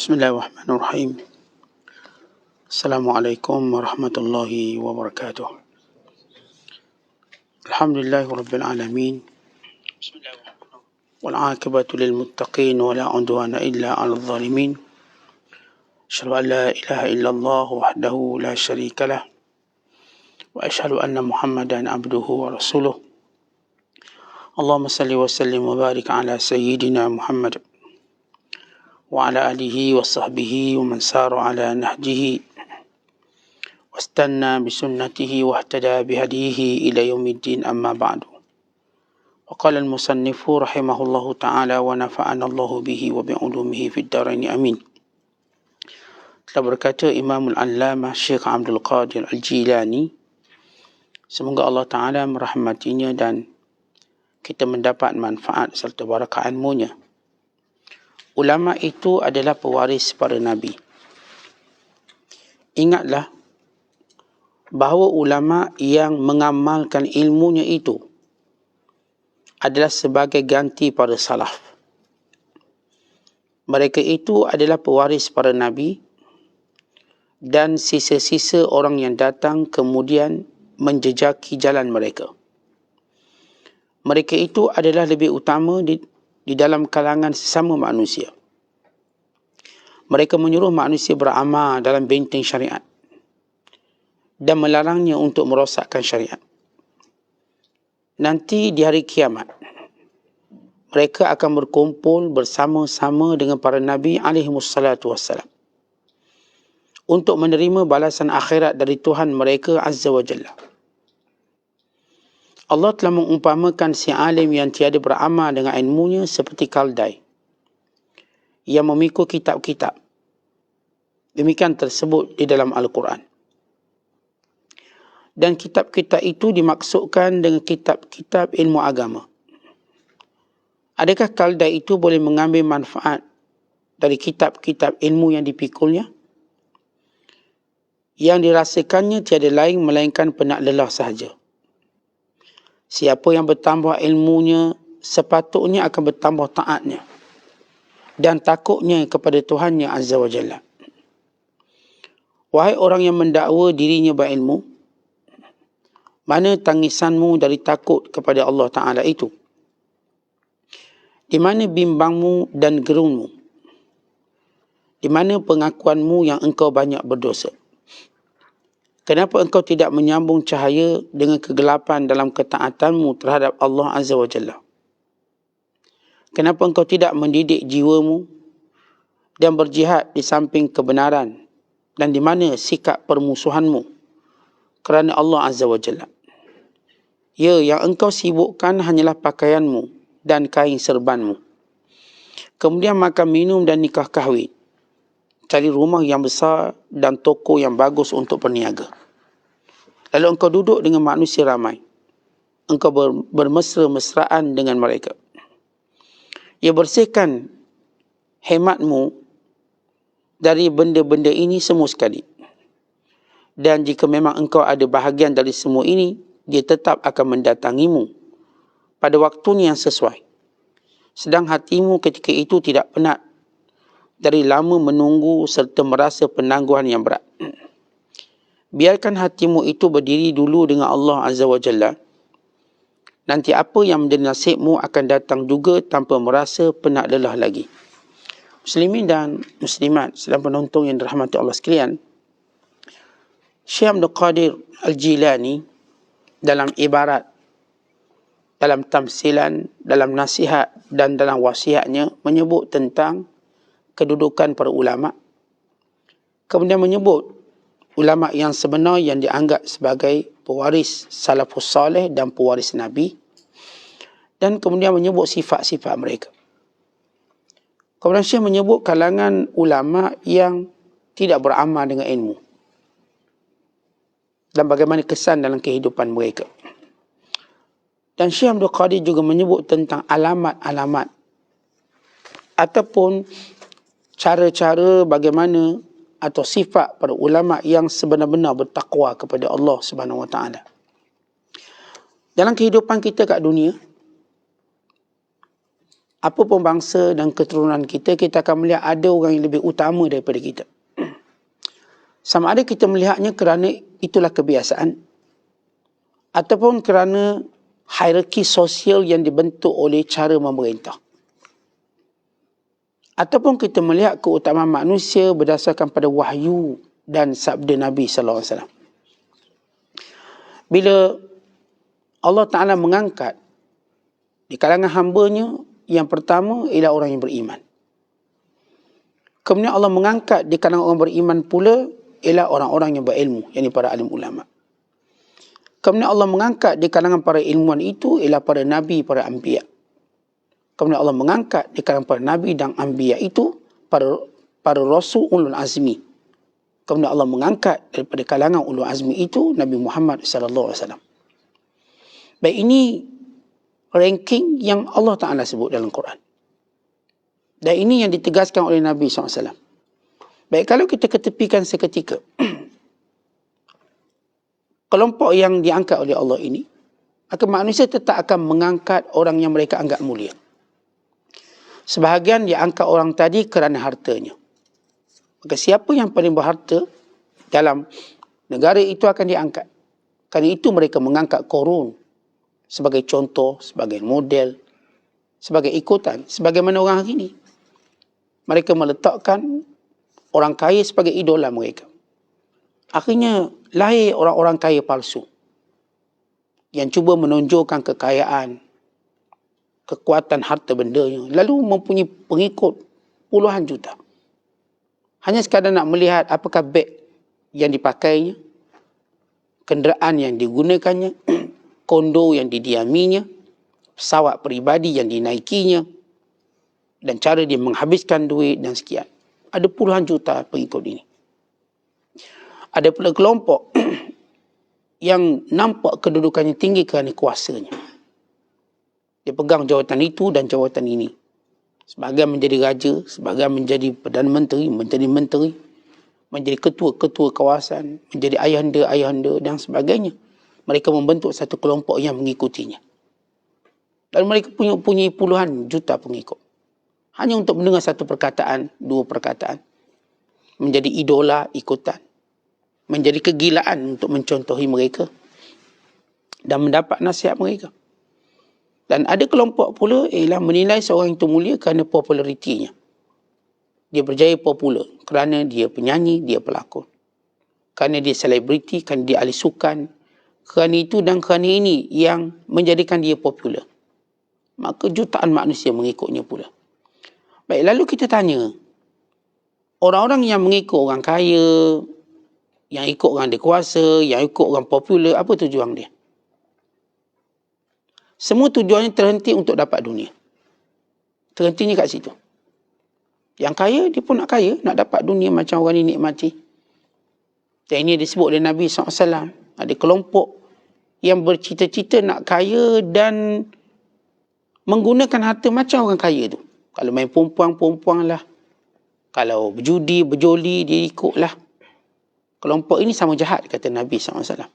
Bismillahirrahmanirrahim. Assalamualaikum warahmatullahi wabarakatuh. Alhamdulillahi rabbil alamin. Wal aqibatu lil muttaqin wa la udwana illa 'alal zalimin. Asyhadu an la ilaha illallah wahdahu la syarika lah. Wa asyhadu anna Muhammadan abduhu wa rasuluh. Allahumma salli wa sallim wa barik ala sayyidina Muhammad wa ala alihi wa sahbihi wa man sara ala nahjihi واستنى بسنته واهتدى بهديه إلى يوم الدين أما بعد. وقال المصنف رحمه الله تعالى ونفعنا الله به وبعلومه في الدارين آمين. Telah berkata Imam Al-Allamah Syekh Abdul Qadir Al-Jilani, semoga Allah Ta'ala merahmatinya dan kita mendapat manfaat serta barakah ilmunya. Ulama itu adalah pewaris para Nabi. Ingatlah bahawa ulama yang mengamalkan ilmunya itu adalah sebagai ganti para salaf. Mereka itu adalah pewaris para Nabi dan sisa-sisa orang yang datang kemudian menjejaki jalan mereka. Mereka itu adalah lebih utama di dalam kalangan sesama manusia. Mereka menyuruh manusia beramal dalam benteng syariat dan melarangnya untuk merosakkan syariat. Nanti di hari kiamat, mereka akan berkumpul bersama-sama dengan para Nabi alaihimussalatu wassalam untuk menerima balasan akhirat dari Tuhan mereka Azza wa Jalla. Allah telah mengumpamakan si alim yang tiada beramal dengan ilmunya seperti kaldai yang memikul kitab-kitab. Demikian tersebut di dalam Al-Quran. Dan kitab-kitab itu dimaksudkan dengan kitab-kitab ilmu agama. Adakah kaldai itu boleh mengambil manfaat dari kitab-kitab ilmu yang dipikulnya? Yang dirasakannya tiada lain melainkan penat lelah sahaja. Siapa yang bertambah ilmunya, sepatutnya akan bertambah taatnya dan takutnya kepada Tuhannya Azza wa Jalla. Wahai orang yang mendakwa dirinya berilmu, mana tangisanmu dari takut kepada Allah Ta'ala itu? Di mana bimbangmu dan gerunmu? Di mana pengakuanmu yang engkau banyak berdosa? Kenapa engkau tidak menyambung cahaya dengan kegelapan dalam ketaatanmu terhadap Allah Azza wa Jalla? Kenapa engkau tidak mendidik jiwamu dan berjihad di samping kebenaran? Dan di mana sikap permusuhanmu kerana Allah Azza wa Jalla? Ya, yang engkau sibukkan hanyalah pakaianmu dan kain serbanmu. Kemudian makan minum dan nikah kahwin. Cari rumah yang besar dan toko yang bagus untuk berniaga. Lalu engkau duduk dengan manusia ramai. Engkau bermesra-mesraan dengan mereka. Ya, bersihkan hematmu dari benda-benda ini semua sekali. Dan jika memang engkau ada bahagian dari semua ini, dia tetap akan mendatangimu pada waktunya yang sesuai. Sedang hatimu ketika itu tidak penat dari lama menunggu serta merasa penangguhan yang berat. Biarkan hatimu itu berdiri dulu dengan Allah Azza wa Jalla. Nanti apa yang menjadi nasibmu akan datang juga tanpa merasa penat lelah lagi. Muslimin dan muslimat sedang penonton yang dirahmati Allah sekalian, Syekh Abdul Qadir Al-Jilani dalam ibarat, dalam tamsilan, dalam nasihat dan dalam wasiatnya menyebut tentang kedudukan para ulama. Kemudian menyebut ulama yang sebenar yang dianggap sebagai pewaris salafus salih dan pewaris Nabi. Dan kemudian menyebut sifat-sifat mereka. Kemudian Syekh menyebut kalangan ulama yang tidak beramal dengan ilmu dan bagaimana kesan dalam kehidupan mereka. Dan Syekh Abdul Qadir juga menyebut tentang alamat-alamat ataupun cara-cara bagaimana atau sifat para ulama yang sebenar-benar bertakwa kepada Allah Subhanahu wa Ta'ala. Dalam kehidupan kita kat dunia, apa pun bangsa dan keturunan kita, kita akan melihat ada orang yang lebih utama daripada kita. Sama ada kita melihatnya kerana itulah kebiasaan, ataupun kerana hierarki sosial yang dibentuk oleh cara memerintah. Ataupun kita melihat keutamaan manusia berdasarkan pada wahyu dan sabda Nabi SAW. Bila Allah Ta'ala mengangkat di kalangan hamba-Nya, yang pertama ialah orang yang beriman. Kemudian Allah mengangkat di kalangan orang beriman pula ialah orang-orang yang berilmu, yakni para alim ulama. Kemudian Allah mengangkat di kalangan para ilmuwan itu ialah para nabi, para anbiya. Kemudian Allah mengangkat di kalangan para nabi dan anbiya itu para rasul ulul azmi. Kemudian Allah mengangkat daripada kalangan ulul azmi itu Nabi Muhammad sallallahu alaihi wasallam. Baik, ini ranking yang Allah Ta'ala sebut dalam Quran. Dan ini yang ditegaskan oleh Nabi SAW. Baik, kalau kita ketepikan seketika kelompok yang diangkat oleh Allah ini, maka manusia tetap akan mengangkat orang yang mereka anggap mulia. Sebahagian diangkat orang tadi kerana hartanya. Maka siapa yang paling berharta dalam negara itu akan diangkat. Kerana itu mereka mengangkat Qarun sebagai contoh, sebagai model, sebagai ikutan. Sebagaimana orang hari ini, mereka meletakkan orang kaya sebagai idola mereka. Akhirnya lahir orang-orang kaya palsu yang cuba menonjolkan kekayaan, kekuatan harta bendanya, lalu mempunyai pengikut puluhan juta. Hanya sekadar nak melihat apakah beg yang dipakainya, kenderaan yang digunakannya, kondo yang didiaminya, pesawat peribadi yang dinaikinya, dan cara dia menghabiskan duit dan sekian. Ada puluhan juta pengikut ini. Ada pula kelompok yang nampak kedudukannya tinggi kerana kuasanya. Dia pegang jawatan itu dan jawatan ini. Sebahagian menjadi raja, sebahagian menjadi Perdana Menteri, menjadi menteri, menjadi ketua-ketua kawasan, menjadi ayahanda-ayahanda dan sebagainya. Mereka membentuk satu kelompok yang mengikutinya. Dan mereka punya puluhan juta pengikut. Hanya untuk mendengar satu perkataan, dua perkataan. Menjadi idola, ikutan. Menjadi kegilaan untuk mencontohi mereka. Dan mendapat nasihat mereka. Dan ada kelompok pula ialah menilai seorang itu mulia kerana popularitinya. Dia berjaya popular kerana dia penyanyi, dia pelakon. Kerana dia selebriti, kerana dia ahli sukan. Kerana itu dan kerana ini yang menjadikan dia popular. Maka jutaan manusia mengikutnya pula. Baik, lalu kita tanya, orang-orang yang mengikut orang kaya, yang ikut orang dekuasa, yang ikut orang popular, apa tujuan dia? Semua tujuannya terhenti untuk dapat dunia. Terhentinya kat situ. Yang kaya, dia pun nak kaya, nak dapat dunia macam orang ini nikmati. Dan ini disebut oleh Nabi SAW. Ada kelompok yang bercita-cita nak kaya dan menggunakan harta macam orang kaya tu. Kalau main perempuan lah. Kalau berjudi, berjoli, dia ikut lah. Kelompok ini sama jahat, kata Nabi SAW.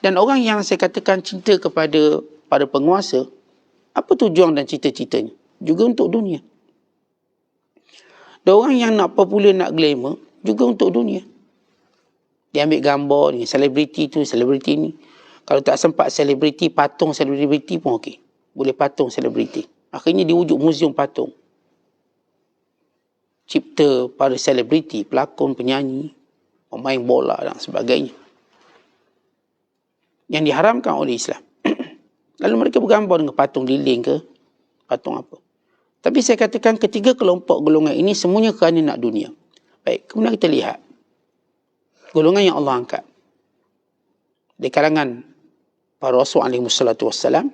Dan orang yang saya katakan cinta kepada para penguasa, apa tujuan dan cita-citanya? Juga untuk dunia. Dan orang yang nak popular, nak glamour, juga untuk dunia. Dia ambil gambar ni, selebriti tu, selebriti ni. Kalau tak sempat selebriti, patung selebriti pun okey. Boleh patung selebriti. Akhirnya diwujud muzium patung. Cipta para selebriti, pelakon, penyanyi, pemain bola dan sebagainya. Yang diharamkan oleh Islam. Lalu mereka bergambar dengan patung lilin ke, patung apa. Tapi saya katakan ketiga kelompok golongan ini semuanya kerana nak dunia. Baik, kemudian kita lihat golongan yang Allah angkat di kalangan para Rasul alaihi wassalatu wassalam,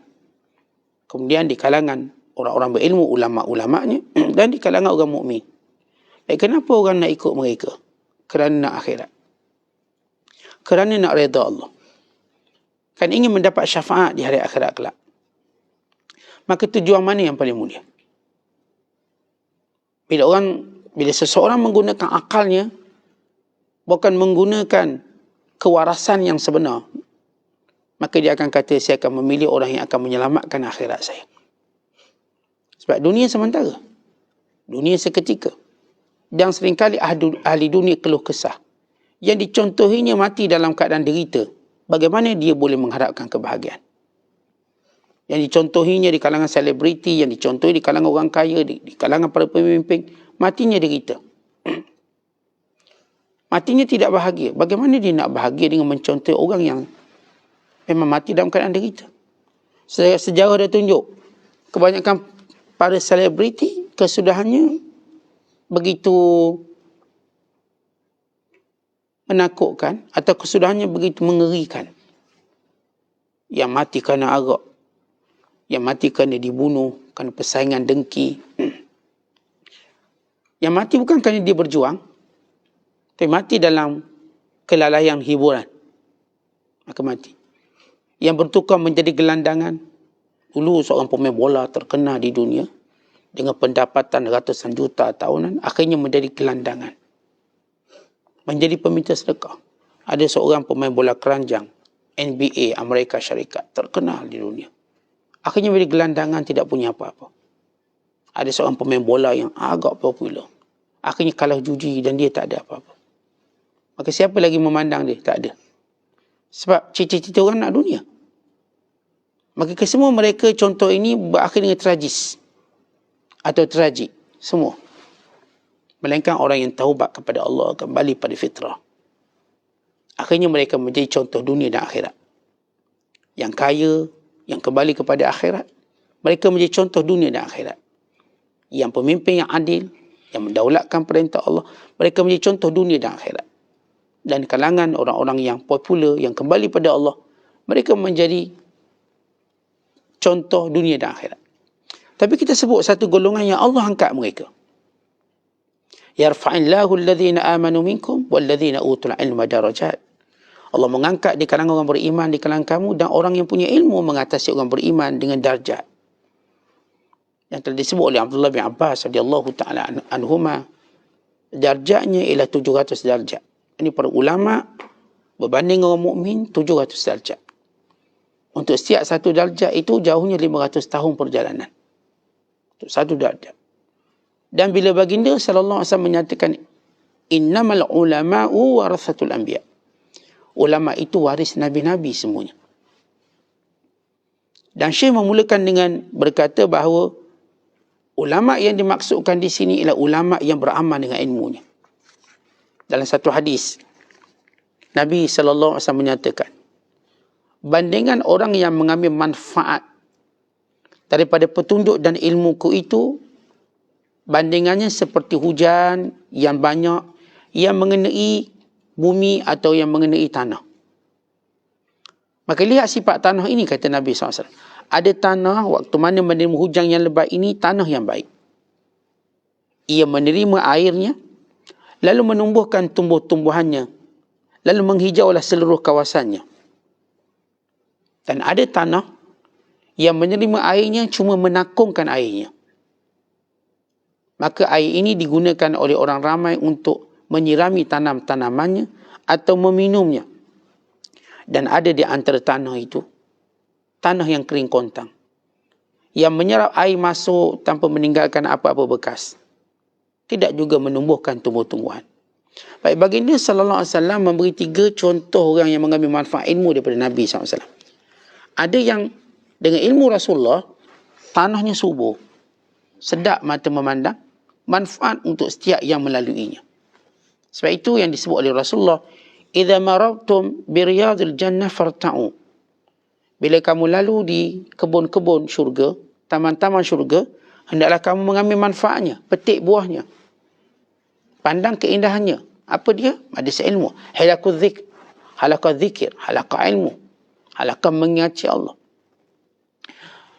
kemudian di kalangan orang-orang berilmu, ulama'-ulama'nya, dan di kalangan orang mukmin. Baik, kenapa orang nak ikut mereka? Kerana nak akhirat. Kerana nak redha Allah. Kan ingin mendapat syafaat di hari akhirat kelak. Maka tujuan mana yang paling mulia? Bila seseorang menggunakan akalnya, bukan menggunakan kewarasan yang sebenar, maka dia akan kata, saya akan memilih orang yang akan menyelamatkan akhirat saya. Sebab dunia sementara. Dunia seketika. Dan seringkali ahli dunia keluh kesah. Yang dicontohinya mati dalam keadaan derita. Bagaimana dia boleh mengharapkan kebahagiaan? Yang dicontohinya di kalangan selebriti, yang dicontohi di kalangan orang kaya, di kalangan para pemimpin, matinya derita. Matinya tidak bahagia. Bagaimana dia nak bahagia dengan mencontohi orang yang memang mati dalam keadaan derita? Sejarah dah tunjuk, kebanyakan para selebriti kesudahannya begitu menakutkan atau kesudahannya begitu mengerikan. Yang mati kerana arak, yang mati kerana dibunuh, kerana persaingan dengki. Yang mati bukan kerana dia berjuang, tapi mati dalam kelalaian hiburan. Maka mati. Yang bertukar menjadi gelandangan. Dulu seorang pemain bola terkenal di dunia, dengan pendapatan ratusan juta tahunan, akhirnya menjadi gelandangan. Menjadi peminta sedekah. Ada seorang pemain bola keranjang, NBA, Amerika Syarikat, terkenal di dunia. Akhirnya menjadi gelandangan, tidak punya apa-apa. Ada seorang pemain bola yang agak popular. Akhirnya kalah judi dan dia tak ada apa-apa. Maka siapa lagi memandang dia? Tak ada. Sebab cita-cita orang nak dunia. Maka kesemua mereka contoh ini berakhir dengan tragis. Atau tragik. Semua. Melainkan orang yang taubat kepada Allah, kembali pada fitrah. Akhirnya mereka menjadi contoh dunia dan akhirat. Yang kaya, yang kembali kepada akhirat, mereka menjadi contoh dunia dan akhirat. Yang pemimpin yang adil, yang mendaulatkan perintah Allah, mereka menjadi contoh dunia dan akhirat. Dan kalangan orang-orang yang popular, yang kembali pada Allah, mereka menjadi contoh dunia dan akhirat. Tapi kita sebut satu golongan yang Allah angkat mereka. Yarfa'illahu alladhina amanu minkum walladhina utul ilma darajat. Allah mengangkat di kalangan orang beriman di kalangan kamu, dan orang yang punya ilmu mengatasi orang beriman dengan darjat. Yang telah disebut oleh Abdullah bin Abbas radhiyallahu taala anhuma, darjatnya ialah 700 darjat. Ini para ulama berbanding orang mukmin 700 darjat. Untuk setiap satu darjat itu jauhnya 500 tahun perjalanan. Untuk satu darjat. Dan bila baginda sallallahu alaihi wasallam menyatakan innamal ulama'u warathatul anbiya. Ulama itu waris nabi-nabi semuanya. Dan Syekh memulakan dengan berkata bahawa ulama yang dimaksudkan di sini ialah ulama yang beramal dengan ilmunya. Dalam satu hadis, Nabi sallallahu alaihi wasallam menyatakan, bandingan orang yang mengambil manfaat daripada petunjuk dan ilmuku itu, bandingannya seperti hujan yang banyak yang mengenai bumi atau yang mengenai tanah. Maka lihat sifat tanah ini, kata Nabi SAW. Ada tanah waktu mana menerima hujan yang lebat ini, tanah yang baik. Ia menerima airnya, lalu menumbuhkan tumbuh-tumbuhannya, lalu menghijaulah seluruh kawasannya. Dan ada tanah yang menerima airnya cuma menakungkan airnya. Maka air ini digunakan oleh orang ramai untuk menyirami tanam-tanamannya atau meminumnya. Dan ada di antara tanah itu, tanah yang kering kontang, yang menyerap air masuk tanpa meninggalkan apa-apa bekas. Tidak juga menumbuhkan tumbuh-tumbuhan. Baik, baginda sallallahu alaihi wasallam memberi 3 contoh orang yang mengambil manfaat ilmu daripada Nabi SAW. Ada yang dengan ilmu Rasulullah, tanahnya subur, sedap mata memandang, manfaat untuk setiap yang melaluinya. Sebab itu yang disebut oleh Rasulullah, idza marartum bi riyadil jannah farta'u. Bila kamu lalu di kebun-kebun syurga, taman-taman syurga, hendaklah kamu mengambil manfaatnya, petik buahnya. Pandang keindahannya. Apa dia? Majlis ilmu. Halaqah zikir, halaqah ilmu, halaqah mengingati Allah.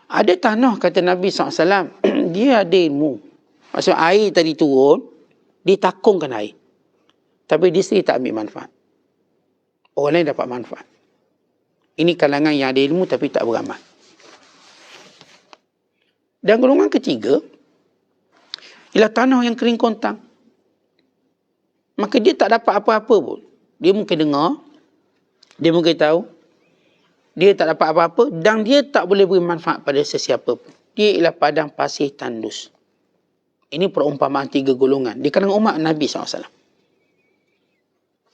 Ada tanah, kata Nabi SAW, dia ada ilmu. Maksud air tadi turun, ditakungkan air. Tapi dia sendiri tak ambil manfaat. Orang lain dapat manfaat. Ini kalangan yang ada ilmu tapi tak beramal. Dan golongan ketiga, ialah tanah yang kering kontang. Maka dia tak dapat apa-apa pun. Dia mungkin dengar, dia mungkin tahu, dia tak dapat apa-apa dan dia tak boleh beri manfaat pada sesiapa pun. dia ialah padang pasir tandus. Ini perumpamaan 3 golongan di kalangan umat Nabi SAW.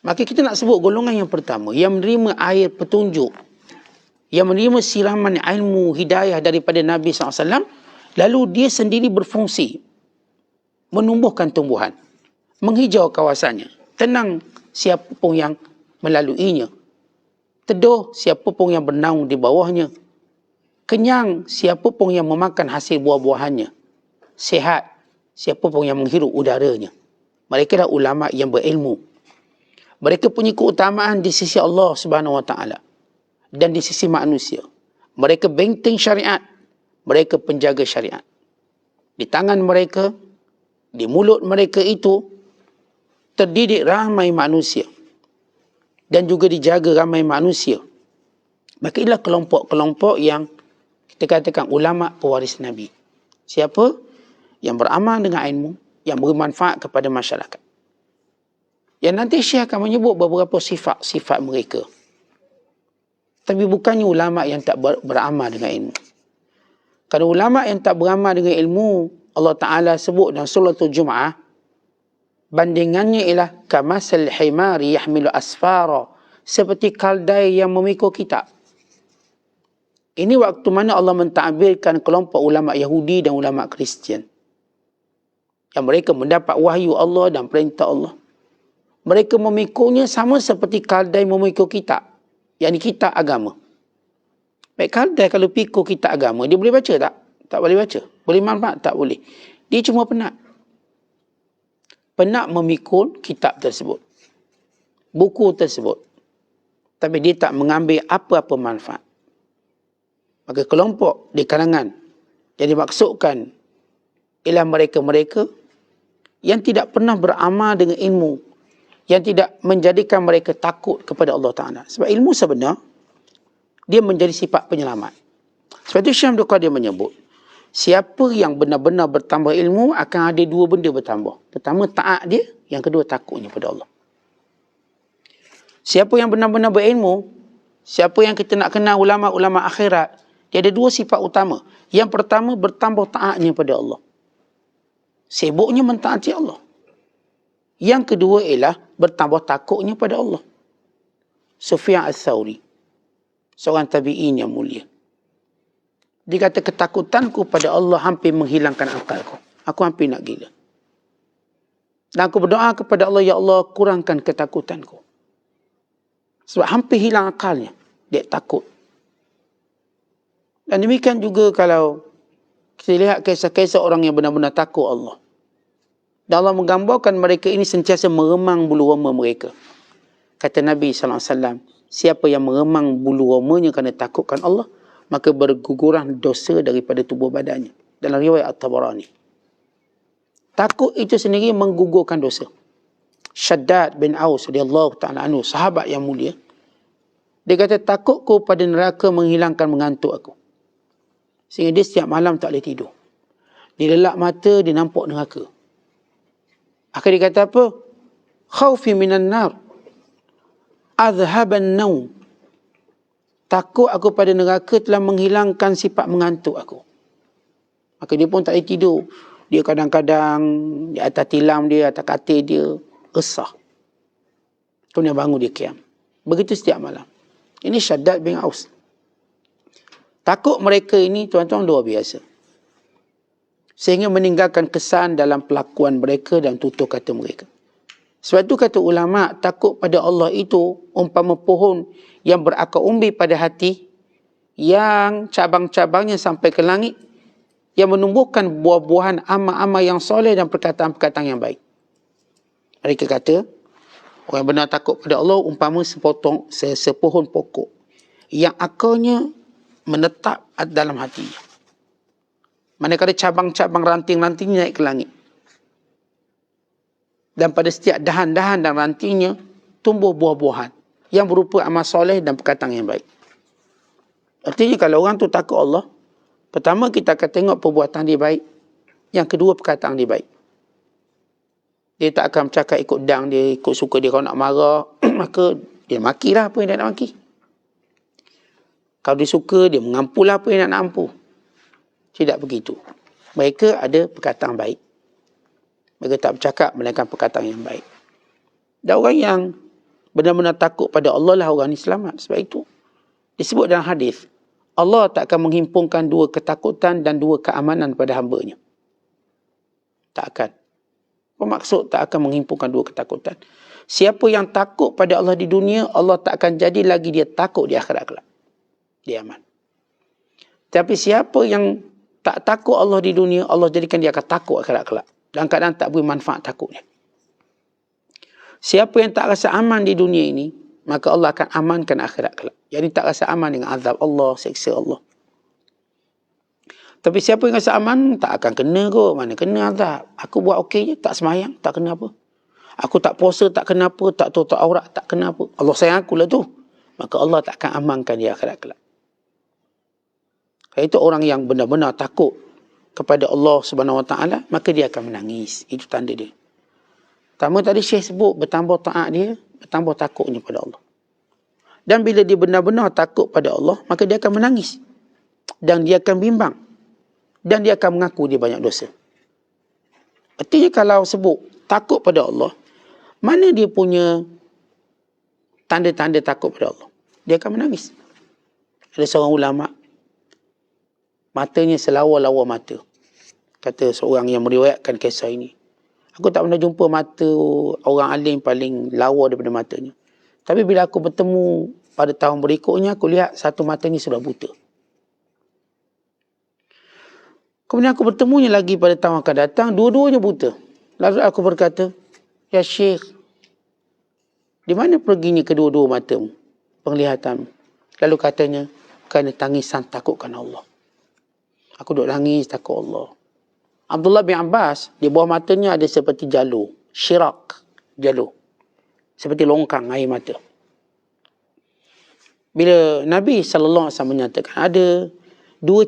Maka kita nak sebut golongan yang pertama, yang menerima air petunjuk, yang menerima siraman ilmu hidayah daripada Nabi SAW, lalu dia sendiri berfungsi menumbuhkan tumbuhan, menghijau kawasannya, tenang siapa pun yang melaluinya, teduh siapa pun yang bernaung di bawahnya, kenyang siapa pun yang memakan hasil buah-buahannya, sihat siapa pun yang menghirup udaranya. Mereka adalah ulama yang berilmu. Mereka punya keutamaan di sisi Allah Subhanahu Wa Taala dan di sisi manusia. Mereka benteng syariat, mereka penjaga syariat. Di tangan mereka, di mulut mereka itu terdidik ramai manusia dan juga dijaga ramai manusia. Maka inilah kelompok-kelompok yang kita katakan ulama pewaris Nabi. Siapa? Yang beramal dengan ilmu, yang bermanfaat kepada masyarakat. Yang nanti Syekh akan menyebut beberapa sifat-sifat mereka. Tapi bukannya ulama yang tak beramal dengan ilmu. Kalau ulama yang tak beramal dengan ilmu, Allah Ta'ala sebut dalam suratul Jum'ah, bandingannya ialah kamasal himari yahmilu asfara, seperti kaldai yang memikul kitab. Ini waktu mana Allah mentadbirkan kelompok ulama Yahudi dan ulama Kristian, yang mereka mendapat wahyu Allah dan perintah Allah. Mereka memikulnya sama seperti kaldai memikul kitab, yakni kitab agama. Baik, kaldai kalau pikul kitab agama, dia boleh baca tak? Tak boleh baca. Boleh manfaat? Tak boleh. Dia cuma penat. Penat memikul kitab tersebut, buku tersebut. Tapi dia tak mengambil apa-apa manfaat. Maka kelompok di kalangan yang dimaksudkan ialah mereka-mereka yang tidak pernah beramal dengan ilmu, yang tidak menjadikan mereka takut kepada Allah Ta'ala. Sebab ilmu sebenar, dia menjadi sifat penyelamat. Sebab itu Syekh Abdul Qadir menyebut, siapa yang benar-benar bertambah ilmu akan ada 2 benda bertambah. Pertama, taat dia. Yang kedua, takutnya pada Allah. Siapa yang benar-benar berilmu, siapa yang kita nak kenal ulama-ulama akhirat, dia ada 2 sifat utama. Yang pertama, bertambah taatnya pada Allah. Sibuknya mentaati Allah. Yang kedua ialah bertambah takutnya pada Allah. Sufyan Ats-Tsauri, seorang tabi'in yang mulia, dia kata, ketakutanku pada Allah hampir menghilangkan akalku. Aku hampir nak gila. Dan aku berdoa kepada Allah, ya Allah, kurangkan ketakutanku. Sebab hampir hilang akalnya. Dia takut. Dan demikian juga kalau kita lihat kisah-kisah orang yang benar-benar takut Allah. Dan Allah menggambarkan mereka ini sentiasa meremang bulu roma mereka. Kata Nabi SAW, siapa yang meremang bulu romanya kerana takutkan Allah, maka berguguran dosa daripada tubuh badannya. Dalam riwayat At-Tabarani. Takut itu sendiri menggugurkan dosa. Shaddad bin Aus radhiyallahu ta'ala anhu, sahabat yang mulia, dia kata, takutku pada neraka menghilangkan mengantuk aku. Sehingga dia setiap malam tak boleh tidur. Dia lelap mata, dia nampak neraka. Akhirnya dia kata apa? Khawfi minan nar azhaban naum. Takut aku pada neraka telah menghilangkan sifat mengantuk aku. Maka dia pun tak boleh tidur. Dia kadang-kadang di atas tilam dia, atas katil dia, resah. Kemudian bangun dia qiyam. Begitu setiap malam. Ini Shaddad bin Aus. Takut mereka ini, tuan-tuan, luar biasa. Sehingga meninggalkan kesan dalam pelakuan mereka dan tutur kata mereka. Sebab itu kata ulama, takut pada Allah itu umpama pohon yang berakar umbi pada hati, yang cabang-cabangnya sampai ke langit, yang menumbuhkan buah-buahan amal-amal yang soleh dan perkataan-perkataan yang baik. Mereka kata, orang yang benar takut pada Allah umpama sepohon pokok yang akarnya menetap dalam hatinya. Manakala cabang-cabang ranting-rantingnya naik ke langit. Dan pada setiap dahan-dahan dan rantingnya tumbuh buah-buahan yang berupa amal soleh dan perkataan yang baik. Artinya kalau orang tu takut Allah, pertama kita akan tengok perbuatan dia baik. Yang kedua, perkataan dia baik. Dia tak akan bercakap ikut dang dia, ikut suka dia. Kalau nak marah, maka dia makilah apa yang dia nak maki. Kalau dia suka, dia mengampulah apa yang nak ampuh. Tidak begitu. Mereka ada perkataan baik. Mereka tak bercakap melainkan perkataan yang baik. Dan orang yang benar-benar takut pada Allah lah orang ni selamat. Sebab itu disebut dalam hadis, Allah tak akan menghimpunkan dua ketakutan dan dua keamanan pada hamba-Nya. Tak akan. Bermaksud tak akan menghimpunkan dua ketakutan. Siapa yang takut pada Allah di dunia, Allah tak akan jadi lagi dia takut di akhirat kelak. Dia aman. Tapi siapa yang tak takut Allah di dunia, Allah jadikan dia akan takut akhirat kelak. Dalam keadaan tak beri manfaat takutnya. Siapa yang tak rasa aman di dunia ini, maka Allah akan amankan akhirat kelak. Jadi tak rasa aman dengan azab Allah, seksa Allah. Tapi siapa yang rasa aman, tak akan kena kot. Mana kena azab. Aku buat okey je, tak semayang, tak kena apa. Aku tak puasa, tak kena apa. Tak tutup aurat, tak kena apa. Allah sayang aku lah tu. Maka Allah tak akan amankan dia akhirat kelak. Itu orang yang benar-benar takut kepada Allah Subhanahu Wa Taala, maka dia akan menangis. Itu tanda dia. Pertama tadi Syekh sebut, bertambah taat dia, bertambah takutnya pada Allah. Dan bila dia benar-benar takut pada Allah, maka dia akan menangis. Dan dia akan bimbang. Dan dia akan mengaku dia banyak dosa. Artinya kalau sebut takut pada Allah, mana dia punya tanda-tanda takut pada Allah? Dia akan menangis. Ada seorang ulama, matanya selawa-lawa mata. Kata seorang yang meriwayatkan kisah ini. Aku tak pernah jumpa mata orang alim paling lawa daripada matanya. Tapi bila aku bertemu pada tahun berikutnya, aku lihat satu matanya sudah buta. Kemudian aku bertemunya lagi pada tahun akan datang, dua-duanya buta. Lalu aku berkata, ya Syekh, di mana perginya kedua-dua matamu, penglihatanmu? Lalu katanya, kerana tangisan takutkan Allah. Aku duduk nangis takut Allah. Abdullah bin Abbas, di bawah matanya ada seperti jalur. Syirak, jalur. Seperti longkang air mata. Bila Nabi SAW menyatakan ada dua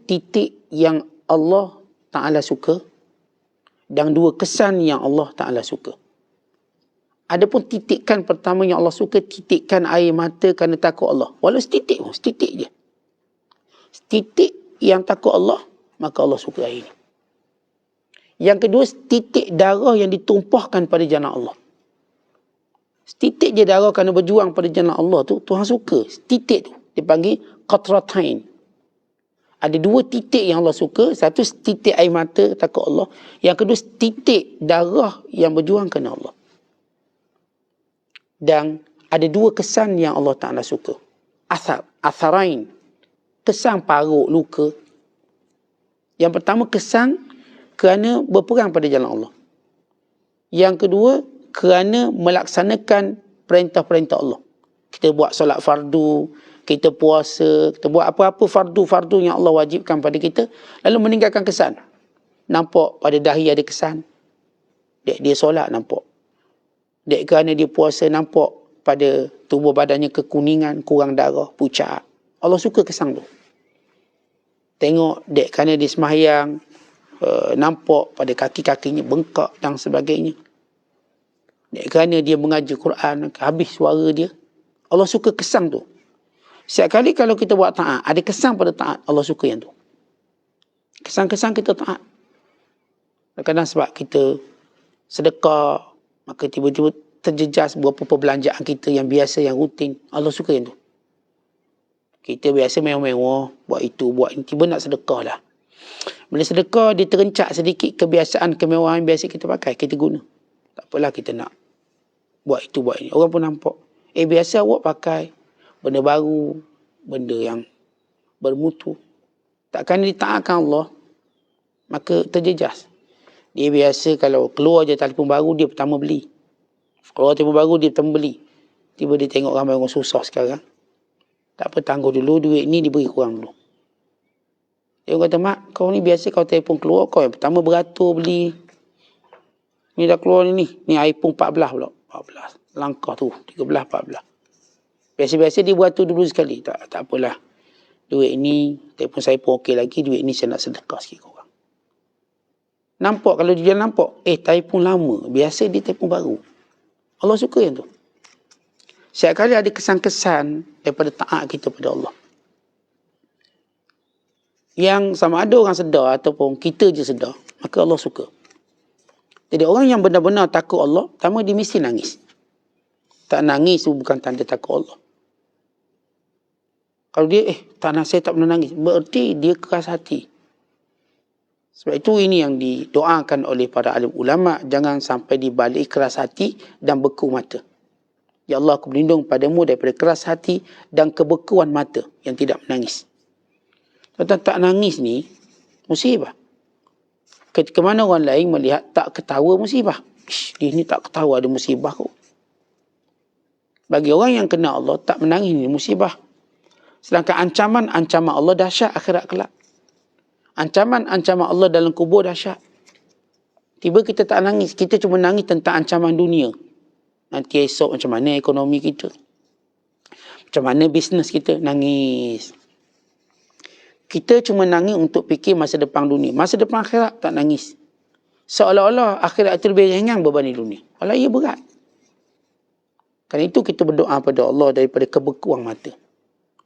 titik yang Allah Ta'ala suka dan dua kesan yang Allah Ta'ala suka. Adapun titikkan pertama yang Allah suka, titikkan air mata kerana takut Allah. Walau setitik je. Titik yang takut Allah, maka Allah suka air ini. Yang kedua, titik darah yang ditumpahkan pada jalan Allah. Titik je darah kerana berjuang pada jalan Allah tu, Tuhan suka. Titik tu dipanggil qatratain. Ada dua titik yang Allah suka. Satu titik air mata takut Allah. Yang kedua titik darah yang berjuang kerana Allah. Dan ada dua kesan yang Allah Ta'ala suka. Atharain. Kesan paruk, luka. Yang pertama kesan kerana berperang pada jalan Allah. Yang kedua kerana melaksanakan perintah-perintah Allah. Kita buat solat fardu, kita puasa, kita buat apa-apa fardu-fardu yang Allah wajibkan pada kita, lalu meninggalkan kesan. Nampak pada dahi ada kesan. Dia solat nampak. Kerana dia puasa nampak pada tubuh badannya kekuningan, kurang darah, pucat. Allah suka kesan tu. Tengok kerana dia sembahyang, nampak pada kaki-kakinya bengkak dan sebagainya. Kerana dia mengajar Quran, habis suara dia. Allah suka kesan tu. Setiap kali kalau kita buat taat, ada kesan pada taat, Allah suka yang tu. Kesan-kesan kita taat. Kadang-kadang sebab kita sedekah, maka tiba-tiba terjejas beberapa perbelanjaan kita yang biasa, yang rutin. Allah suka yang tu. Kita biasa mewah-mewah, buat itu, buat ini. Tiba nak sedekah lah. Bila sedekah, dia terencak sedikit kebiasaan, kemewahan biasa kita pakai, kita guna. Tak apalah kita nak buat itu, buat ini. Orang pun nampak. Biasa awak pakai benda baru, benda yang bermutu. Takkan ditaatkan Allah, maka terjejas. Dia biasa kalau keluar je telefon baru, dia pertama beli. Keluar telefon baru, dia pertama beli. Tiba dia tengok ramai orang susah sekarang. Tak apa, tangguh dulu, duit ni diberi kurang dulu. Dia kata, mak, kau ni biasa kau telefon keluar, kau yang pertama beratur beli. Ni dah keluar ni. Ni iPhone 14 pula. 14. Langkah tu, 13, 14. Biasa-biasa dia beratur dulu sekali. Tak apalah. Duit ni, telefon saya pun okey lagi, duit ni saya nak sedekah sikit korang. Nampak, kalau dia nampak, telefon lama. Biasa dia telefon baru. Allah suka yang tu. Setiap kali ada kesan-kesan daripada taat kita pada Allah. Yang sama ada orang sedar ataupun kita je sedar, maka Allah suka. Jadi orang yang benar-benar takut Allah, pertama dia mesti nangis. Tak nangis itu bukan tanda takut Allah. Kalau dia, tak nak, saya tak pernah nangis, berarti dia keras hati. Sebab itu ini yang didoakan oleh para alim ulama, jangan sampai dibalik keras hati dan beku mata. Ya Allah, aku berlindung padamu daripada keras hati dan kebekuan mata yang tidak menangis. Tentang tak nangis ni, musibah. Ketika mana orang lain melihat tak ketawa, musibah. Dia ni tak ketawa, ada musibah kok. Bagi orang yang kenal Allah, tak menangis ni musibah. Sedangkan ancaman Allah dahsyat akhirat kelak. Ancaman Allah dalam kubur dahsyat. Tiba kita tak nangis, kita cuma nangis tentang ancaman dunia. Nanti esok macam mana ekonomi kita, macam mana bisnes kita, nangis. Kita cuma nangis untuk fikir masa depan dunia. Masa depan akhirat tak nangis. Seolah-olah akhirat itu lebih ringan beban dunia. Walau ia berat. Kerana itu kita berdoa pada Allah daripada kebekuan mata.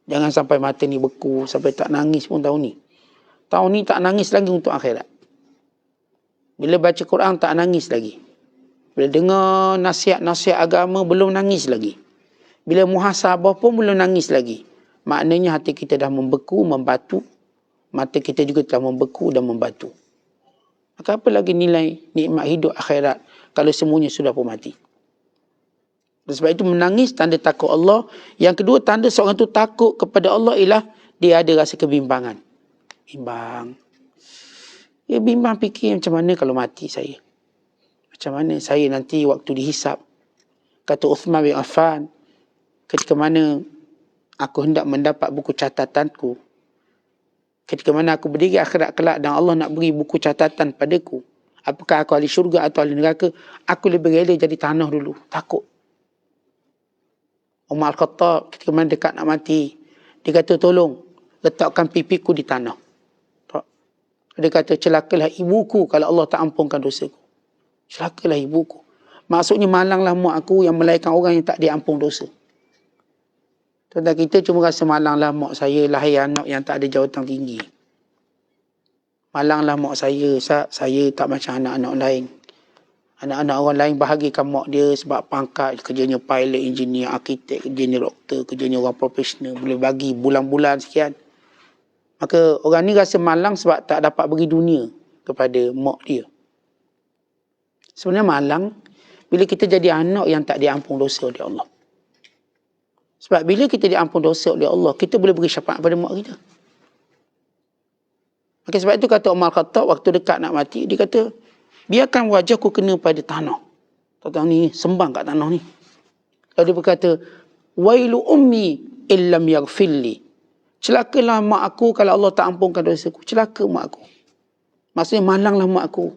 Jangan sampai mata ni beku, sampai tak nangis pun tahun ni. Tahun ni tak nangis lagi untuk akhirat. Bila baca Quran tak nangis lagi. Bila dengar nasihat-nasihat agama belum nangis lagi. Bila muhasabah pun belum nangis lagi. Maknanya hati kita dah membeku, membatu. Mata kita juga telah membeku dan membatu. Maka apa lagi nilai nikmat hidup akhirat kalau semuanya sudah pun mati. Dan sebab itu menangis tanda takut Allah. Yang kedua, tanda seorang itu takut kepada Allah ialah dia ada rasa kebimbangan. Bimbang. Dia bimbang fikir macam mana kalau mati saya. Macam mana saya nanti waktu dihisap. Kata Uthman bin Affan, ketika mana aku hendak mendapat buku catatanku, ketika mana aku berdiri akhirat kelak dan Allah nak beri buku catatan padaku, apakah aku ahli syurga atau ahli neraka, aku lebih rela jadi tanah dulu. Takut. Umar Al-Khattab ketika mana dekat nak mati, dia kata tolong letakkan pipiku di tanah. Dia kata celakalah ibuku kalau Allah tak ampunkan dosaku. Celakalah ibuku. Maksudnya malanglah mak aku yang melahirkan orang yang tak diampun dosa. Tentang kita cuma rasa malanglah mak saya lahir anak yang tak ada jawatan tinggi. Malanglah mak saya tak macam anak-anak lain. Anak-anak orang lain bahagikan mak dia sebab pangkat, kerjanya pilot, engineer, arkitek, kerjanya doktor, kerjanya orang profesional, boleh bagi bulan-bulan sekian. Maka orang ni rasa malang sebab tak dapat bagi dunia kepada mak dia. Sebenarnya malang bila kita jadi anak yang tak diampun dosa oleh Allah. Sebab bila kita diampun dosa oleh Allah, kita boleh beri syafaat pada mak kita. Maka sebab itu kata Umar Khattab waktu dekat nak mati, dia kata, biarkan wajahku kena pada tanah. Tanah ni, sembang kat tanah ni. Lalu dia berkata, wailu ummi illam yaghfirli. Celakalah mak aku kalau Allah tak ampunkan dosaku. Celaka mak aku. Maksudnya malanglah mak aku.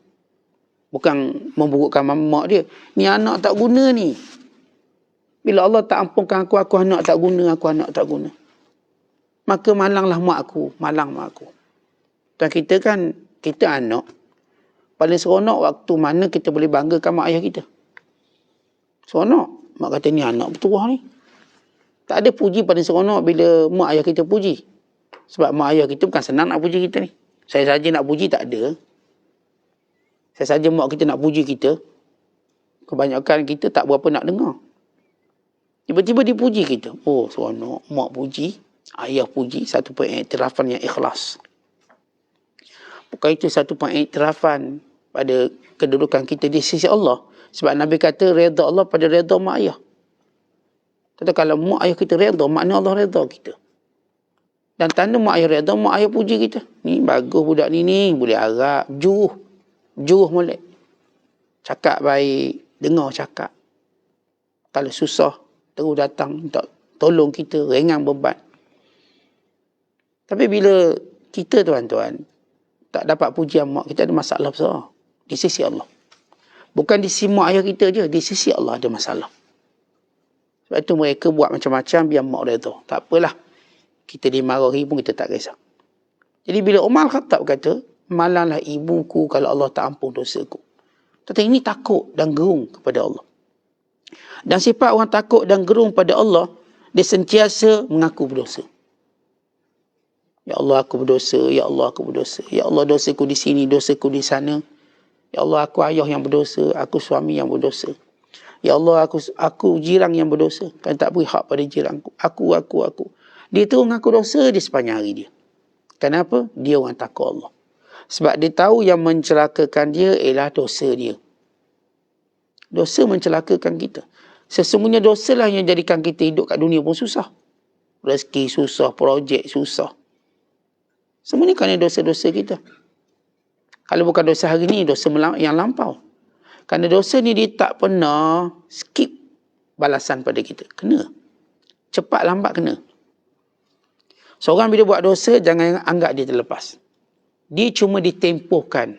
Bukan memburukkan mak dia. Ni anak tak guna ni. Bila Allah tak ampunkan aku anak tak guna, aku anak tak guna. Maka malanglah mak aku. Malang mak aku. Dan kita kan, kita anak. Paling seronok waktu mana kita boleh banggakan mak ayah kita. Seronok. Mak kata ni anak bertuah ni. Tak ada puji paling seronok bila mak ayah kita puji. Sebab mak ayah kita bukan senang nak puji kita ni. Saya saja nak puji tak ada. Saya saja mak kita nak puji kita. Kebanyakan kita tak berapa nak dengar. Tiba-tiba dipuji kita. Oh seronok. Mak puji. Ayah puji. Satu pengiktirafan yang ikhlas. Bukan itu satu pengiktirafan pada kedudukan kita di sisi Allah. Sebab Nabi kata redha Allah pada redha mak ayah. Kata kalau mak ayah kita redha, makna Allah redha kita. Dan tanda mak ayah redha, mak ayah puji kita. Ni bagus budak ni, boleh harap, juruh molek. Cakap baik, dengar cakap. Kalau susah, terus datang, minta tolong kita, ringan beban. Tapi bila kita tuan-tuan, tak dapat pujian mak kita, ada masalah besar. Di sisi Allah. Bukan di sisi mak ayah kita je, di sisi Allah ada masalah. Sebab itu mereka buat macam-macam biar mak redha. Tak apalah. Kita dimarahi pun kita tak kisah. Jadi bila Umar Khattab kata, malanglah ibuku kalau Allah tak ampun dosaku. Tetapi ini takut dan gerung kepada Allah. Dan sifat orang takut dan gerung pada Allah, dia sentiasa mengaku berdosa. Ya Allah, aku berdosa. Ya Allah, aku berdosa. Ya Allah, dosaku di sini, dosaku di sana. Ya Allah, aku ayah yang berdosa. Aku suami yang berdosa. Ya Allah, aku jiran yang berdosa. Kan tak beri hak pada jiranku. Aku. Dia terus mengaku dosa di sepanjang hari dia. Kenapa? Dia orang takut Allah. Sebab dia tahu yang mencelakakan dia ialah dosa dia. Dosa mencelakakan kita. Sesungguhnya dosalah yang jadikan kita hidup kat dunia pun susah. Rezeki susah, projek susah. Semuanya kerana dosa-dosa kita. Kalau bukan dosa hari ni, dosa yang lampau. Kerana dosa ni dia tak pernah skip balasan pada kita. Kena. Cepat lambat kena. Seorang bila buat dosa, jangan anggap dia terlepas. Dia cuma ditempuhkan,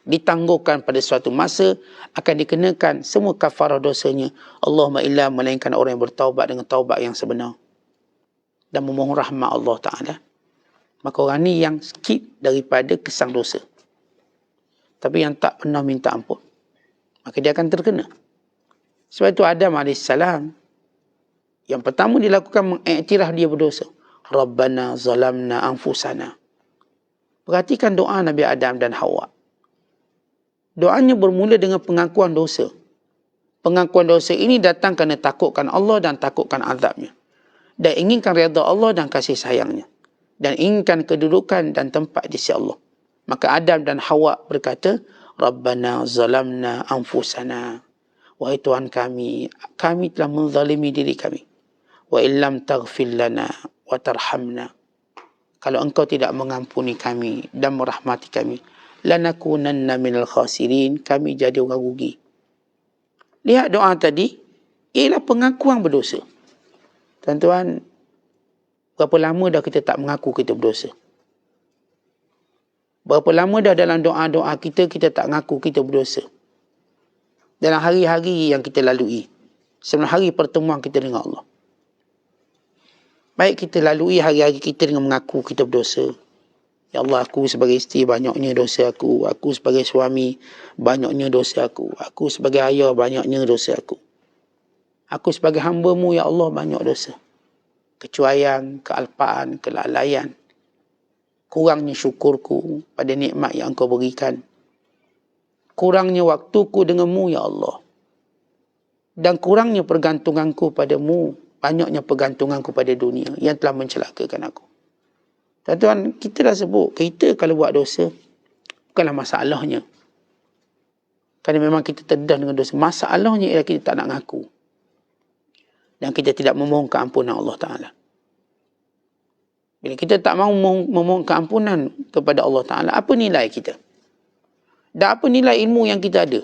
ditangguhkan pada suatu masa, akan dikenakan semua kafarah dosanya. Allahumma illa, melainkan orang yang bertaubat dengan taubat yang sebenar. Dan memohon rahmat Allah Ta'ala. Maka orang ni yang skip daripada kesang dosa. Tapi yang tak pernah minta ampun, maka dia akan terkena. Sebab itu Adam AS, yang pertama dilakukan mengiktiraf dia berdosa. Rabbana zalamna anfusana. Perhatikan doa Nabi Adam dan Hawa. Doanya bermula dengan pengakuan dosa. Pengakuan dosa ini datang kerana takutkan Allah dan takutkan azabnya. Dan inginkan redha Allah dan kasih sayangnya. Dan inginkan kedudukan dan tempat di sisi Allah. Maka Adam dan Hawa berkata, Rabbana zalamna anfusana. Wahai Tuhan kami telah menzalimi diri kami. Wa illam taghfir lana wa tarhamna. Kalau engkau tidak mengampuni kami dan merahmati kami, lanakunanna minal khasirin, kami jadi orang rugi. Lihat doa tadi, ialah pengakuan berdosa. Tuan-tuan, berapa lama dah kita tak mengaku kita berdosa? Berapa lama dah dalam doa-doa kita tak mengaku kita berdosa? Dalam hari-hari yang kita lalui, sebelum hari pertemuan kita dengan Allah. Baik kita lalui hari-hari kita dengan mengaku kita berdosa. Ya Allah, aku sebagai isteri banyaknya dosa aku. Aku sebagai suami banyaknya dosa aku. Aku sebagai ayah banyaknya dosa aku. Aku sebagai hamba-Mu, ya Allah, banyak dosa. Kecuaian, kealpaan, kelalaian. Kurangnya syukurku pada nikmat yang Engkau berikan. Kurangnya waktuku denganmu, ya Allah. Dan kurangnya pergantunganku padamu. Banyaknya pergantunganku pada dunia yang telah mencelakakan aku. Tuan-tuan, kita dah sebut, kita kalau buat dosa, bukanlah masalahnya. Kerana memang kita terdedah dengan dosa. Masalahnya ialah kita tak nak ngaku. Dan kita tidak memohon keampunan Allah Ta'ala. Bila kita tak mahu memohon keampunan kepada Allah Ta'ala, apa nilai kita? Dan apa nilai ilmu yang kita ada?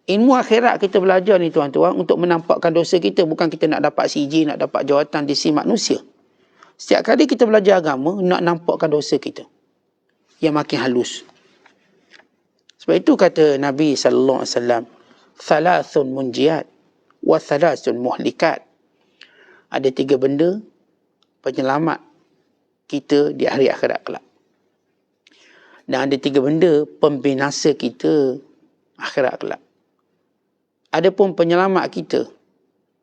Ilmu akhirat kita belajar ni tuan-tuan untuk menampakkan dosa kita. Bukan kita nak dapat CJ, nak dapat jawatan di sisi manusia. Setiap kali kita belajar agama, nak nampakkan dosa kita yang makin halus. Sebab itu kata Nabi SAW, Thalathun munjiat wa thalathun muhlikat. Ada 3 benda penyelamat kita di hari akhirat kelak. Dan ada 3 benda pembinasa kita akhirat kelak. Adapun penyelamat kita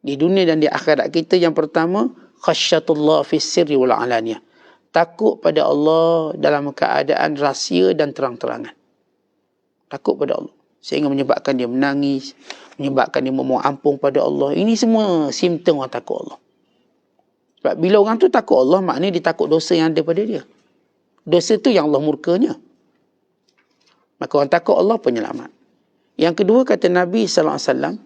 di dunia dan di akhirat kita, yang pertama, khasyatullah fis sirri wal alaniyah. Takut pada Allah dalam keadaan rahsia dan terang-terangan. Takut pada Allah. Sehingga menyebabkan dia menangis, menyebabkan dia memohon ampun pada Allah. Ini semua simptom orang takut Allah. Sebab bila orang tu takut Allah, maknanya dia takut dosa yang ada pada dia. Dosa tu yang Allah murkanya. Maka orang takut Allah penyelamat. Yang kedua kata Nabi SAW,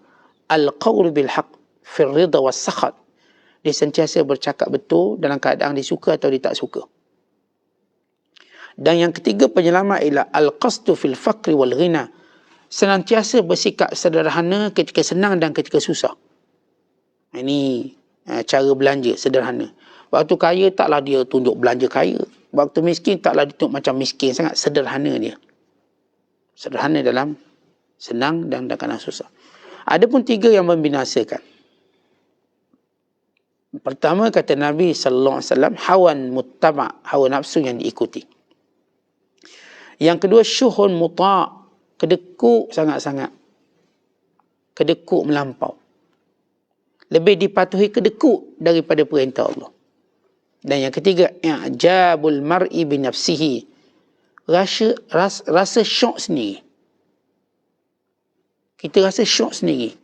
Al-qawlu bil-haq fir ridha was-sakhat. Dia sentiasa bercakap betul dalam keadaan disuka atau dia tak suka. Dan yang ketiga penyelamat ialah Al-qasdu fil faqri wal-ghina. Senantiasa bersikap sederhana ketika senang dan ketika susah. Ini cara belanja sederhana. Waktu kaya taklah dia tunjuk belanja kaya. Waktu miskin taklah dia tunjuk macam miskin sangat. Sederhana dia. Sederhana dalam senang dan dalam susah. Ada pun 3 yang membinasakan. Pertama kata Nabi SAW, hawan muttaba', hawa nafsu yang diikuti. Yang kedua, syuhun muta', kedekut sangat-sangat. Kedekut melampau. Lebih dipatuhi kedekut daripada perintah Allah. Dan yang ketiga, i'jabul mar'i bi nafsihi. Rasa syok sendiri. Kita rasa syok sendiri.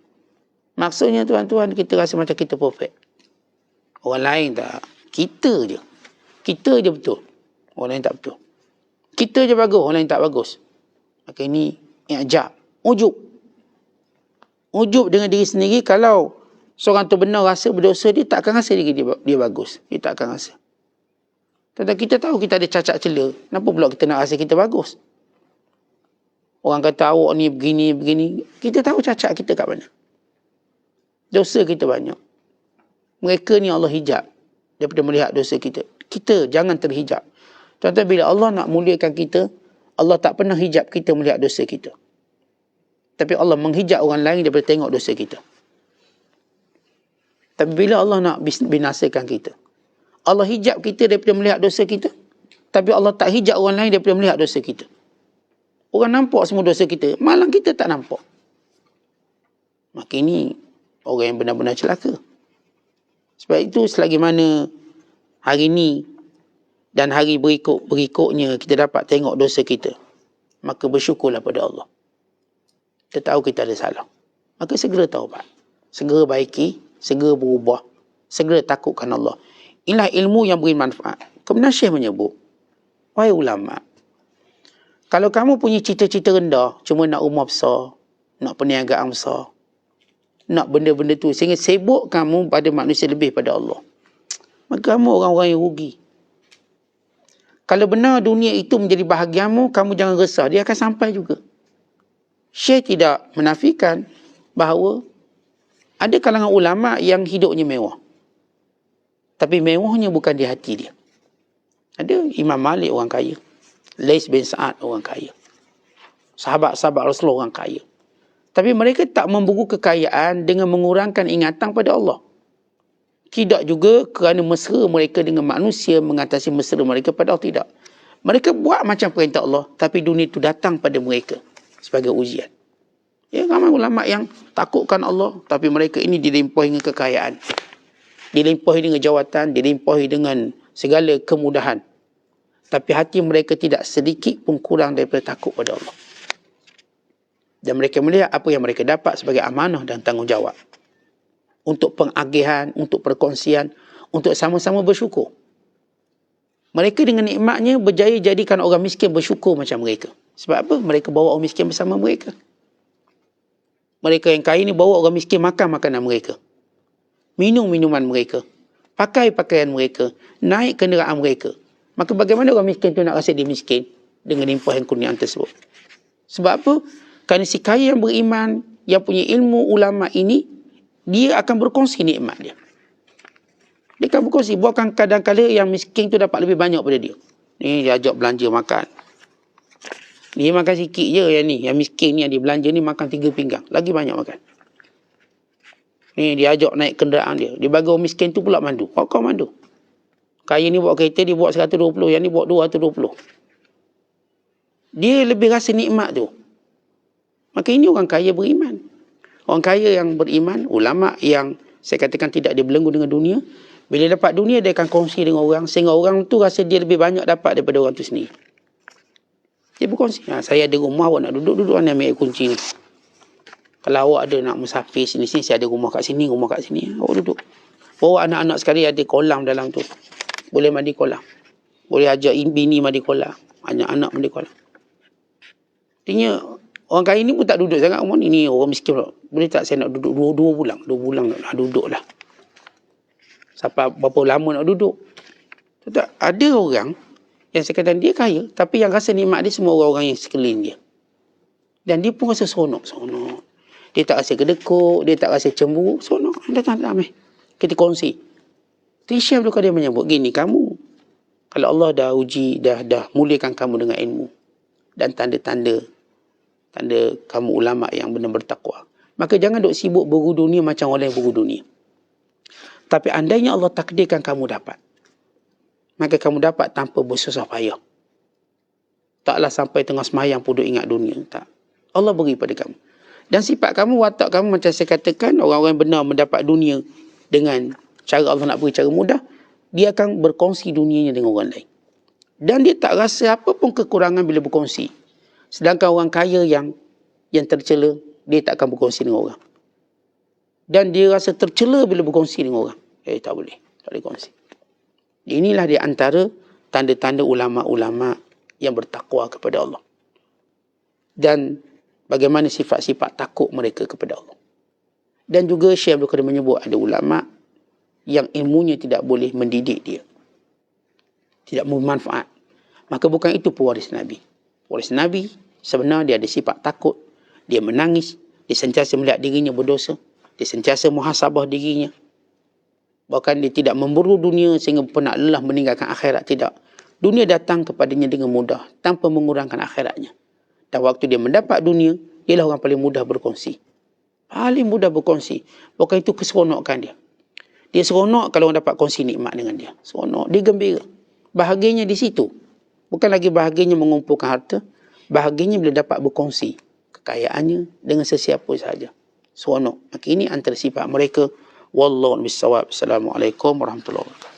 Maksudnya tuan-tuan, kita rasa macam kita perfect. Orang lain tak. Kita je. Kita je betul. Orang lain tak betul. Kita je bagus, orang lain tak bagus. Maka ini i'jab. Ujub. Ujub dengan diri sendiri. Kalau seorang tu benar rasa berdosa, dia tak akan rasa diri dia bagus. Dia tak akan rasa. Tetapi kita tahu kita ada cacat celah. Kenapa pula kita nak rasa kita bagus? Orang kata awak ni begini. Kita tahu cacat kita kat mana. Dosa kita banyak. Mereka ni Allah hijab daripada melihat dosa kita. Kita jangan terhijab. Tuan-tuan, bila Allah nak muliakan kita, Allah tak pernah hijab kita melihat dosa kita. Tapi Allah menghijab orang lain daripada tengok dosa kita. Tapi bila Allah nak binasakan kita, Allah hijab kita daripada melihat dosa kita. Tapi Allah tak hijab orang lain daripada melihat dosa kita. Orang nampak semua dosa kita, malah kita tak nampak. Maka ini orang yang benar-benar celaka. Sebab itu selagi mana hari ini dan hari berikutnya kita dapat tengok dosa kita, maka bersyukurlah pada Allah. Kita tahu kita ada salah. Maka segera taubat. Segera baiki, segera berubah, segera takutkan Allah. Inilah ilmu yang beri manfaat. Kemudian Syekh menyebut, wahai ulama, kalau kamu punya cita-cita rendah, cuma nak rumah besar, nak perniagaan besar, nak benda-benda tu, sehingga sibuk kamu pada manusia lebih pada Allah, maka kamu orang-orang yang rugi. Kalau benar dunia itu menjadi bahagiamu, kamu jangan resah, dia akan sampai juga. Syekh tidak menafikan bahawa ada kalangan ulama yang hidupnya mewah. Tapi mewahnya bukan di hati dia. Ada Imam Malik orang kaya. Lais bin Sa'ad orang kaya. Sahabat-sahabat Rasulullah orang kaya. Tapi mereka tak memburu kekayaan dengan mengurangkan ingatan pada Allah. Tidak juga kerana mesra mereka dengan manusia mengatasi mesra mereka pada Allah, tidak. Mereka buat macam perintah Allah, tapi dunia itu datang pada mereka sebagai ujian. Ya, ramai ulama yang takutkan Allah, tapi mereka ini dilimpahi dengan kekayaan, dilimpahi dengan jawatan, dilimpahi dengan segala kemudahan. Tapi hati mereka tidak sedikit pun kurang daripada takut pada Allah. Dan mereka melihat apa yang mereka dapat sebagai amanah dan tanggungjawab. Untuk pengagihan, untuk perkongsian, untuk sama-sama bersyukur. Mereka dengan nikmatnya berjaya jadikan orang miskin bersyukur macam mereka. Sebab apa? Mereka bawa orang miskin bersama mereka. Mereka yang kaya ni bawa orang miskin makan makanan mereka. Minum minuman mereka. Pakai pakaian mereka. Naik kenderaan mereka. Maka bagaimana orang miskin tu nak rasa dia miskin dengan limpahan kurniaan tersebut? Sebab apa? Kerana si kaya yang beriman, yang punya ilmu ulama ini, dia akan berkongsi nikmat dia. Dia akan berkongsi. Bukan kadang-kadang yang miskin tu dapat lebih banyak pada dia. Ni dia ajak belanja makan. Dia makan sikit je yang ni. Yang miskin ni yang dia belanja ni makan 3 pinggang. Lagi banyak makan. Ni dia ajak naik kenderaan dia. Dia bagi orang miskin tu pula mandu. Kau mandu. Kaya ni bawa kereta, dia bawa 120. Yang ni bawa 220. Dia lebih rasa nikmat tu. Maka ini orang kaya beriman. Orang kaya yang beriman, ulama yang saya katakan tidak dia belenggu dengan dunia. Bila dapat dunia, dia akan kongsi dengan orang. Sehingga orang tu rasa dia lebih banyak dapat daripada orang tu sendiri. Dia berkongsi. Saya ada rumah, awak nak duduk-duduk, anda ambil kunci ni. Kalau awak ada nak musafir sini-sini, saya ada rumah kat sini, awak duduk. Bawa anak-anak sekali ada kolam dalam tu. Boleh mandi kolam. Boleh ajak bini mandi kolam. Anak-anak mandi kolam. Artinya, orang kaya ni pun tak duduk sangat rumah ni. Ni orang miskin pula. Boleh tak saya nak duduk 2 bulan? 2 bulan nak duduk lah. Sampai berapa lama nak duduk? Tak, ada orang yang saya kata dia kaya, tapi yang rasa nikmat dia semua orang-orang yang sekeliling dia. Dan dia pun rasa seronok. Dia tak rasa kedekut, dia tak rasa cemburu. Seronok. Datang. Kita kongsi. Syekh Abdul Qadir menyebut, gini, kamu, kalau Allah dah uji, dah muliakan kamu dengan ilmu, dan tanda kamu ulama yang benar bertakwa, maka jangan duk sibuk beru dunia macam orang yang beru dunia. Tapi andainya Allah takdirkan kamu dapat, maka kamu dapat tanpa bersusah payah. Taklah sampai tengah semayang pun duk ingat dunia. Tak. Allah beri pada kamu. Dan sifat kamu, watak kamu, macam saya katakan, orang-orang benar mendapat dunia dengan cara Allah nak beri cara mudah. dia akan berkongsi dunianya dengan orang lain. Dan dia tak rasa apa pun kekurangan bila berkongsi. Sedangkan orang kaya yang tercela, dia tak akan berkongsi dengan orang. Dan dia rasa tercela bila berkongsi dengan orang. Tak boleh kongsi. Inilah di antara tanda-tanda ulama-ulama yang bertakwa kepada Allah. Dan bagaimana sifat-sifat takut mereka kepada Allah. Dan juga Syekh Abdul Qadir menyebut ada ulama yang ilmunya tidak boleh mendidik dia, tidak bermanfaat. Maka bukan itu pewaris Nabi. Pewaris Nabi sebenarnya dia ada sifat takut, dia menangis, dia sentiasa melihat dirinya berdosa, dia sentiasa muhasabah dirinya. Bahkan dia tidak memburu dunia sehingga penat lelah meninggalkan akhirat, tidak. Dunia datang kepadanya dengan mudah tanpa mengurangkan akhiratnya. Dan waktu dia mendapat dunia, ialah orang paling mudah berkongsi. Paling mudah berkongsi. Bukan itu keseronokan dia. Dia seronok kalau orang dapat kongsi nikmat dengan dia. Seronok, dia gembira. Bahagianya di situ. Bukan lagi bahagianya mengumpulkan harta. Bahagianya bila dapat berkongsi kekayaannya dengan sesiapa sahaja. Seronok. Maka ini antara sifat mereka. Wallahu a'lam bishawab. Assalamualaikum warahmatullahi wabarakatuh.